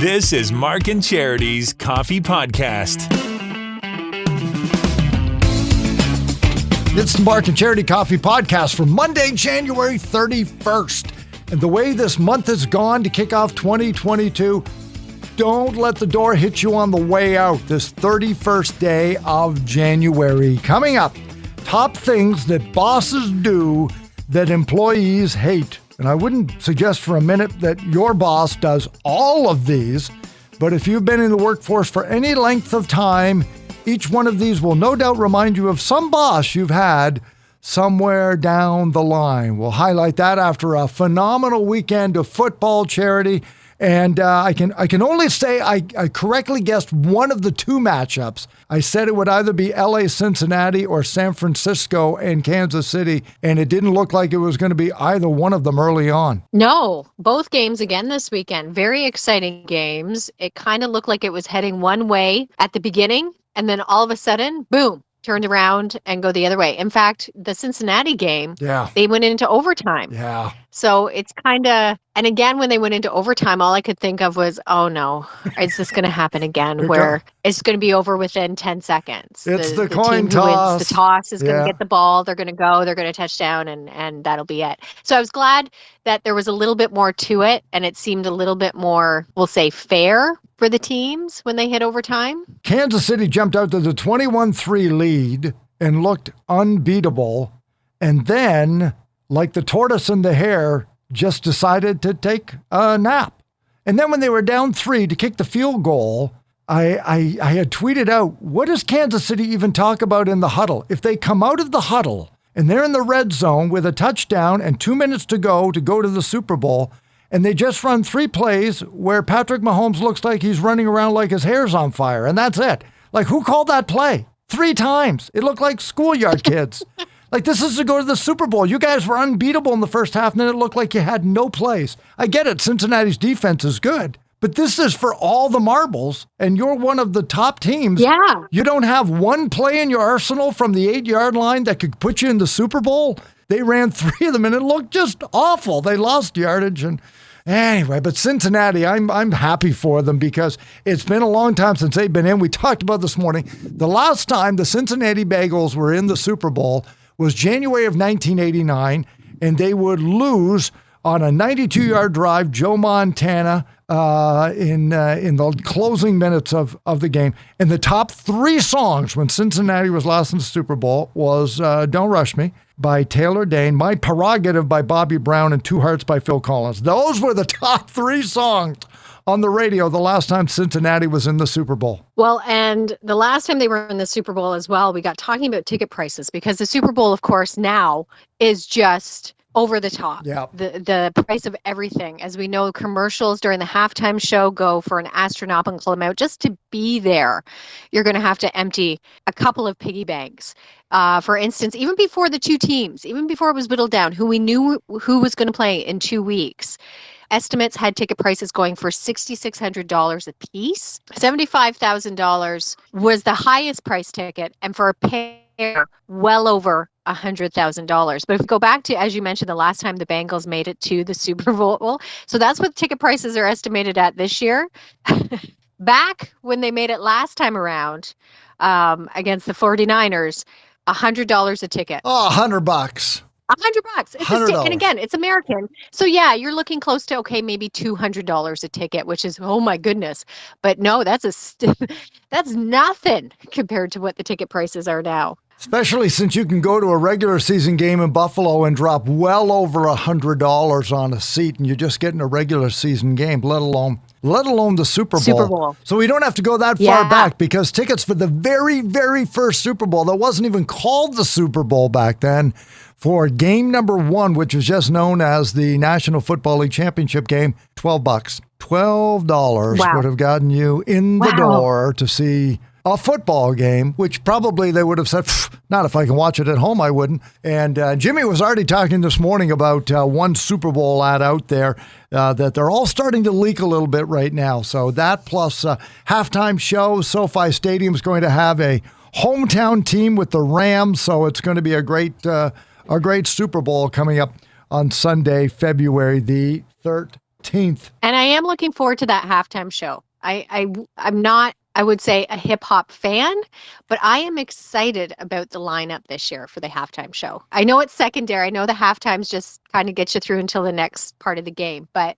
This is Mark and Charity's Coffee Podcast. It's the Mark and Charity Coffee Podcast for Monday, January 31st. And the way this month has gone to kick off 2022, don't let the door hit you on the way out this 31st day of January. Coming up, top things that bosses do that employees hate. And I wouldn't suggest for a minute that your boss does all of these, but if you've been in the workforce for any length of time, each one of these will no doubt remind you of some boss you've had somewhere down the line. We'll highlight that after a phenomenal weekend of football, Charity. And I can only say I correctly guessed one of the two matchups. I said it would either be LA Cincinnati or San Francisco and Kansas City, and it didn't look like it was going to be either one of them early on. No, both games again this weekend. Very exciting games. It kind of looked like it was heading one way at the beginning, and then all of a sudden, boom, turned around and go the other way. In fact, the Cincinnati game, they went into overtime. Yeah. So it's kind of, and again, when they went into overtime, all I could think of was, oh no, is this going to happen again where it's going to be over within 10 seconds? It's the coin team toss. Who wins the toss is going to get the ball. They're going to go, they're going to touch down, and that'll be it. So I was glad that there was a little bit more to it, and it seemed a little bit more, we'll say, fair for the teams when they hit overtime. Kansas City jumped out to the 21-3 lead and looked unbeatable. And then, like the tortoise and the hare, just decided to take a nap. And then when they were down 3 to kick the field goal, I had tweeted out, what does Kansas City even talk about in the huddle? If they come out of the huddle and they're in the red zone with a touchdown and 2 minutes to go to the Super Bowl, and they just run 3 plays where Patrick Mahomes looks like he's running around like his hair's on fire, and that's it. Like, who called that play? 3 times. It looked like schoolyard kids. Like, this is to go to the Super Bowl. You guys were unbeatable in the first half, and then it looked like you had no plays. I get it. Cincinnati's defense is good. But this is for all the marbles, and you're one of the top teams. Yeah. You don't have one play in your arsenal from the 8-yard line that could put you in the Super Bowl. They ran 3 of them, and it looked just awful. They lost yardage. And anyway, but Cincinnati, I'm happy for them because it's been a long time since they've been in. We talked about this morning. The last time the Cincinnati Bengals were in the Super Bowl was January of 1989, and they would lose on a 92-yard drive, Joe Montana, in the closing minutes of the game. And the top 3 songs when Cincinnati was last in the Super Bowl was Don't Rush Me by Taylor Dayne, My Prerogative by Bobby Brown, and Two Hearts by Phil Collins. Those were the top 3 songs on the radio the last time Cincinnati was in the Super Bowl. Well, and the last time they were in the Super Bowl as well, we got talking about ticket prices because the Super Bowl, of course, now is just over the top. Yeah. The price of everything. As we know, commercials during the halftime show go for an astronomical amount. Just to be there, you're going to have to empty a couple of piggy banks. For instance, even before the two teams, even before it was whittled down, who we knew who was going to play in 2 weeks, estimates had ticket prices going for $6,600 a piece. $75,000 was the highest price ticket, and for a pair, well over $100,000. But if we go back to, as you mentioned, the last time the Bengals made it to the Super Bowl, so that's what ticket prices are estimated at this year. Back when they made it last time around against the 49ers, $100 a ticket. Oh, $100. $100. It's $100. And again, it's American. So yeah, you're looking close to, okay, maybe $200 a ticket, which is, oh my goodness. But no, that's nothing compared to what the ticket prices are now. Especially since you can go to a regular season game in Buffalo and drop well over $100 on a seat, and you're just getting a regular season game, let alone the Super Bowl. So we don't have to go that far back, because tickets for the very, very first Super Bowl, that wasn't even called the Super Bowl back then, for game number 1, which was just known as the National Football League Championship game, $12. $12 would have gotten you in the door to see a football game, which probably they would have said, not if I can watch it at home, I wouldn't. And Jimmy was already talking this morning about one Super Bowl ad out there that they're all starting to leak a little bit right now. So that plus halftime show, SoFi Stadium is going to have a hometown team with the Rams, so it's going to be a great Super Bowl coming up on Sunday, February the 13th. 15th. And I am looking forward to that halftime show. I'm not, I would say, a hip hop fan, but I am excited about the lineup this year for the halftime show. I know it's secondary. I know the halftimes just kind of get you through until the next part of the game, but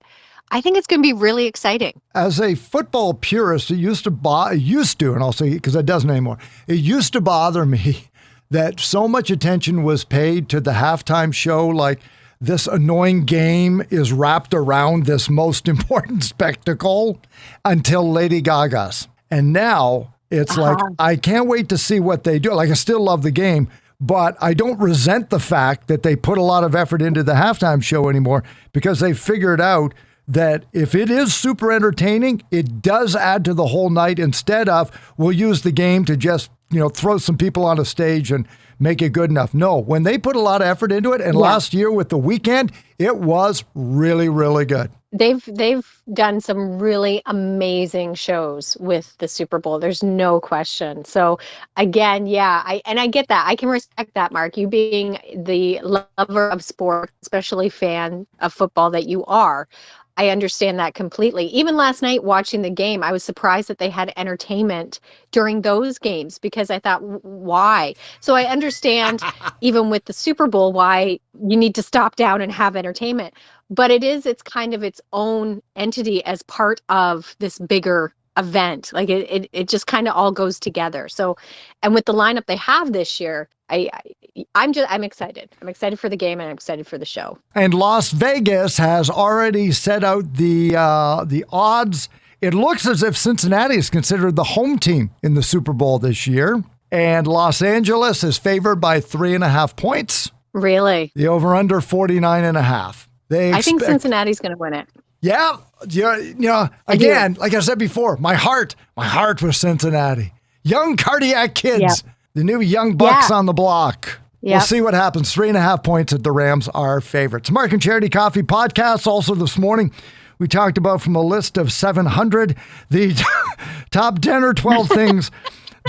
I think it's going to be really exciting. As a football purist, it used to, and I'll say because it doesn't anymore, it used to bother me that so much attention was paid to the halftime show, like this annoying game is wrapped around this most important spectacle until Lady Gaga's. And now it's like, I can't wait to see what they do. Like, I still love the game, but I don't resent the fact that they put a lot of effort into the halftime show anymore because they figured out that if it is super entertaining, it does add to the whole night instead of we'll use the game to just, throw some people on a stage and make it good enough. No, when they put a lot of effort into it, and last year with The Weeknd, it was really, really good. They've done some really amazing shows with the Super Bowl. There's no question. So again, I get that. I can respect that, Mark. You being the lover of sport, especially fan of football that you are, I understand that completely. Even last night watching the game, I was surprised that they had entertainment during those games because I thought, why? So I understand even with the Super Bowl why you need to stop down and have entertainment. But it's kind of its own entity as part of this bigger event. Like it just kind of all goes together. So, and with the lineup they have this year, I'm excited. I'm excited for the game and I'm excited for the show. And Las Vegas has already set out the odds. It looks as if Cincinnati is considered the home team in the Super Bowl this year. And Los Angeles is favored by 3.5 points. Really? The over-under 49.5. I think Cincinnati's going to win it. Yeah. Again, like I said before, my heart was Cincinnati. Young cardiac kids. Yep. The new young bucks on the block. We'll see what happens. 3.5 points at the Rams are favorites. Mark and Charity Coffee Podcast. Also this morning, we talked about from a list of 700, the top 10 or 12 things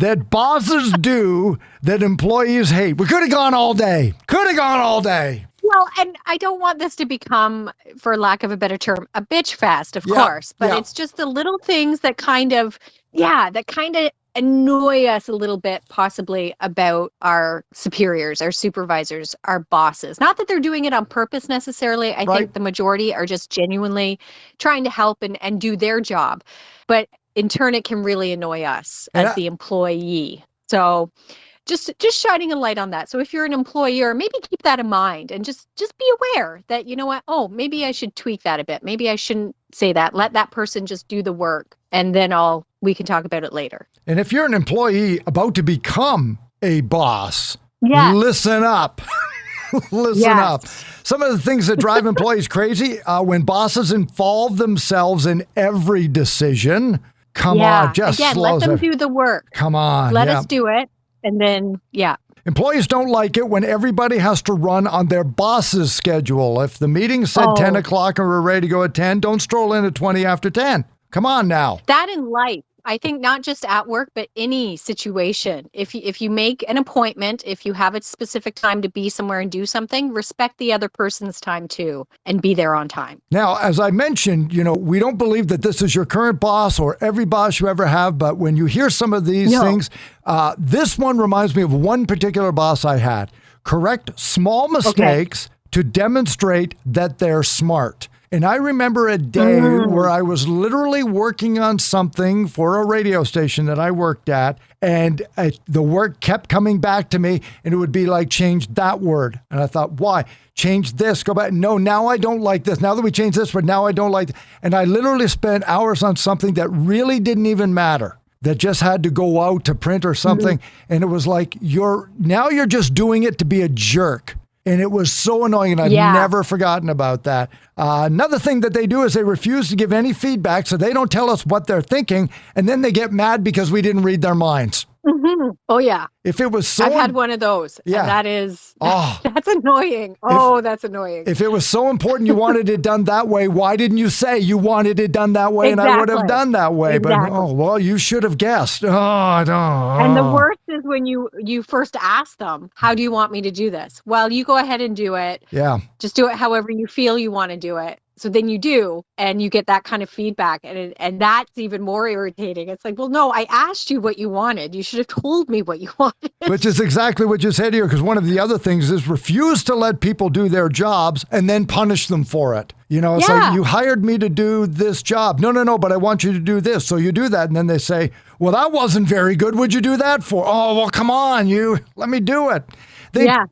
that bosses do that employees hate. We could have gone all day. Well, and I don't want this to become, for lack of a better term, a bitch fest, of course. But it's just the little things that kind of annoy us a little bit, possibly, about our superiors, our supervisors, our bosses. Not that they're doing it on purpose necessarily. I think the majority are just genuinely trying to help and do their job. But in turn, it can really annoy us as the employee. So just shining a light on that. So if you're an employer, maybe keep that in mind and just be aware that, you know what, maybe I should tweak that a bit. Maybe I shouldn't say that. Let that person just do the work and then we can talk about it later. And if you're an employee about to become a boss, listen up. Listen up. Some of the things that drive employees crazy, when bosses involve themselves in every decision. Come on, just let them do the work. Come on. Let us do it. And then, Employees don't like it when everybody has to run on their boss's schedule. If the meeting said 10 o'clock and we're ready to go at 10, don't stroll in at 20 after 10. Come on now. That in life. I think not just at work, but any situation. If you make an appointment, if you have a specific time to be somewhere and do something, respect the other person's time too and be there on time. Now, as I mentioned, we don't believe that this is your current boss or every boss you ever have. But when you hear some of these things, this one reminds me of one particular boss I had. Correct small mistakes to demonstrate that they're smart. And I remember a day where I was literally working on something for a radio station that I worked at, and the work kept coming back to me, and it would be like, change that word. And I thought, why? Change this, go back. No, now I don't like this. Now that we changed this, but now I don't like it. And I literally spent hours on something that really didn't even matter, that just had to go out to print or something. And it was like, you're just doing it to be a jerk. And it was so annoying, and I've never forgotten about that. Another thing that they do is they refuse to give any feedback, so they don't tell us what they're thinking, and then they get mad because we didn't read their minds. Mm-hmm. Oh, yeah. If it was so... I've had one of those. Yeah. And that is... that's annoying. That's annoying. If it was so important you wanted it done that way, why didn't you say you wanted it done that way and I would have done that way? Exactly. But, you should have guessed. I don't. And the worst is when you first ask them, how do you want me to do this? Well, you go ahead and do it. Yeah. Just do it however you feel you want to do it. So then you do, and you get that kind of feedback, and that's even more irritating. It's like, well, no, I asked you what you wanted. You should have told me what you wanted. Which is exactly what you said here, because one of the other things is refuse to let people do their jobs and then punish them for it. You know, it's like, you hired me to do this job. No, but I want you to do this. So you do that, and then they say, well, that wasn't very good. What'd you do that for? Oh, well, come on, let me do it.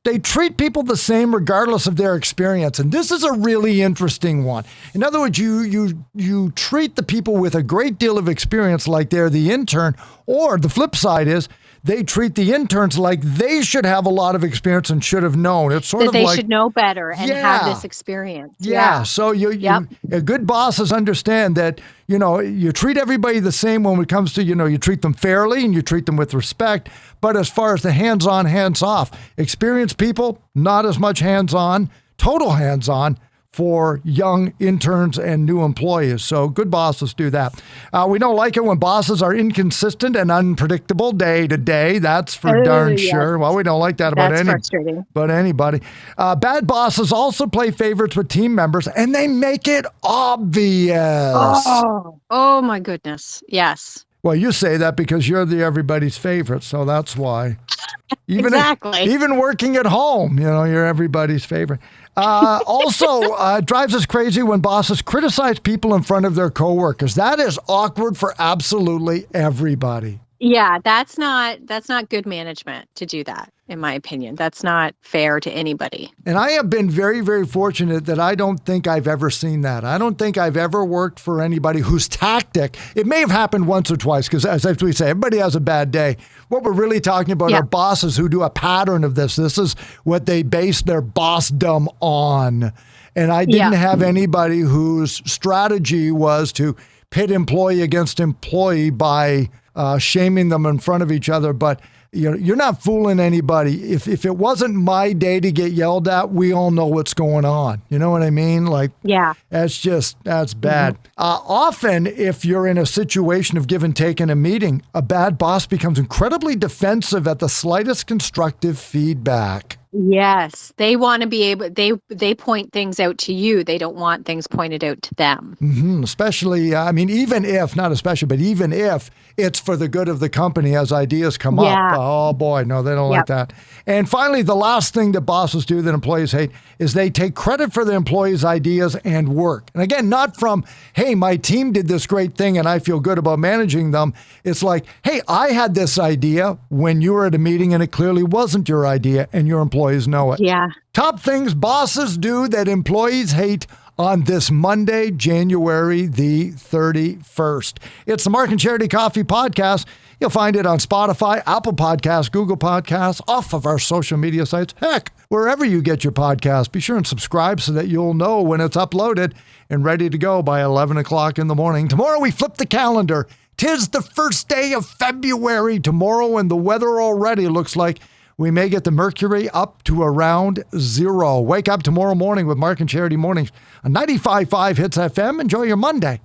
They treat people the same regardless of their experience. And this is a really interesting one. In other words, you treat the people with a great deal of experience like they're the intern, or the flip side is they treat the interns like they should have a lot of experience and should have known. It's sort of like they should know better and have this experience. Yeah. So good bosses understand that, you treat everybody the same when it comes to, you treat them fairly and you treat them with respect. But as far as the hands-on, hands-off, experienced people, not as much hands-on, total hands-on for young interns and new employees. So good bosses do that. We don't like it when bosses are inconsistent and unpredictable day to day. That's for darn sure. Well, we don't like that about anybody. Bad bosses also play favorites with team members, and they make it obvious. Oh my goodness. Yes. Well, you say that because you're everybody's favorite, so that's why. Even working at home, you're everybody's favorite. Also, drives us crazy when bosses criticize people in front of their coworkers. That is awkward for absolutely everybody. Yeah, that's not good management to do that, in my opinion. That's not fair to anybody. And I have been very, very fortunate that I don't think I've ever seen that. I don't think I've ever worked for anybody whose tactic, it may have happened once or twice, because as we say, everybody has a bad day. What we're really talking about are bosses who do a pattern of this. This is what they base their bossdom on. And I didn't have anybody whose strategy was to pit employee against employee by shaming them in front of each other. But you're not fooling anybody. If it wasn't my day to get yelled at, we all know what's going on. You know what I mean? That's bad. Often, if you're in a situation of give and take in a meeting, a bad boss becomes incredibly defensive at the slightest constructive feedback. Yes, they want to be able, they point things out to you. They don't want things pointed out to them. Mm-hmm. Especially, even if, not especially, but even if it's for the good of the company as ideas come up. Oh boy, no, they don't like that. And finally, the last thing that bosses do that employees hate is they take credit for the employees' ideas and work. And again, not from, hey, my team did this great thing and I feel good about managing them. It's like, hey, I had this idea when you were at a meeting and it clearly wasn't your idea and your employees know it. Yeah. Top things bosses do that employees hate on this Monday, January the 31st. It's the Mark and Charity Coffee Podcast. You'll find it on Spotify, Apple Podcasts, Google Podcasts, off of our social media sites. Heck, wherever you get your podcast, be sure and subscribe so that you'll know when it's uploaded and ready to go by 11 o'clock in the morning. Tomorrow we flip the calendar. 'Tis the first day of February tomorrow, and the weather already looks like we may get the mercury up to around 0. Wake up tomorrow morning with Mark and Charity Mornings on 95.5 Hits FM. Enjoy your Monday.